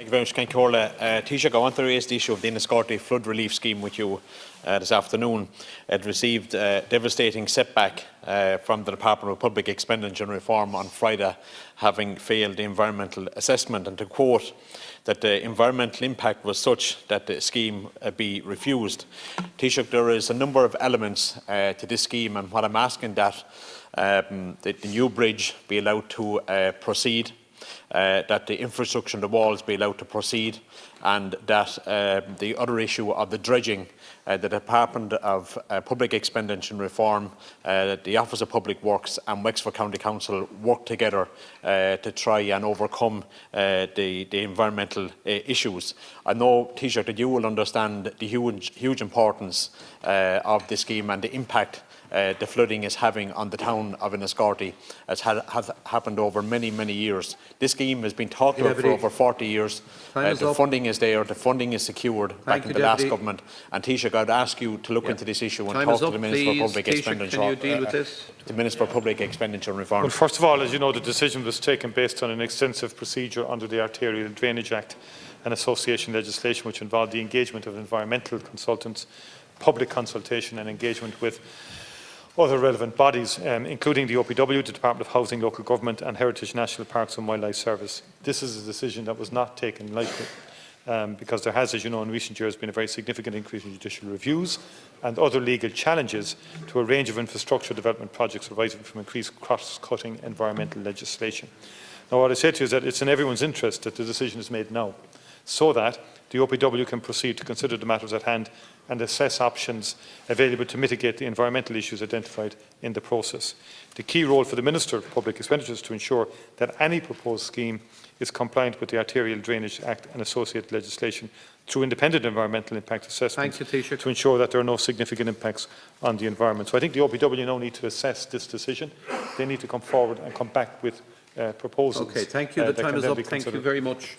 Thank you very much, Kehoe. Taoiseach, I want to raise the issue of the Enniscorthy flood relief scheme with you this afternoon. It received a devastating setback from the Department of Public Expenditure and Reform on Friday, having failed the environmental assessment, and to quote, that the environmental impact was such that the scheme be refused. Taoiseach, there is a number of elements to this scheme, and what I'm asking that the new bridge be allowed to proceed, that the infrastructure and the walls be allowed to proceed, and that the other issue of the dredging, the Department of Public Expenditure and Reform, the Office of Public Works and Wexford County Council work together to try and overcome the environmental issues. I know, Taoiseach, that you will understand the huge importance of this scheme and the impact the flooding is having on the town of Enniscorthy, as has happened over many years. This scheme has been talked about for over 40 years. The funding is there, the funding is secured back in the last government. And Taoiseach, I'd ask you to look into this issue and talk to the Minister for Public Expenditure. Can you deal with this? The Minister for Public Expenditure and Reform. Well, first of all, as you know, the decision was taken based on an extensive procedure under the Arterial Drainage Act and association legislation, which involved the engagement of environmental consultants, public consultation and engagement with other relevant bodies, including the OPW, the Department of Housing, Local Government and Heritage National Parks and Wildlife Service. This is a decision that was not taken lightly, because there has, as you know, in recent years been a very significant increase in judicial reviews and other legal challenges to a range of infrastructure development projects arising from increased cross-cutting environmental legislation. Now, what I say to you is that it's in everyone's interest that the decision is made now, so that the OPW can proceed to consider the matters at hand and assess options available to mitigate the environmental issues identified in the process. The key role for the Minister for Public Expenditure is to ensure that any proposed scheme is compliant with the Arterial Drainage Act and associated legislation through independent environmental impact assessment to ensure that there are no significant impacts on the environment. So I think the OPW now need to assess this decision. They need to come forward and come back with proposals. Okay, thank you. The time is up. Thank you very much.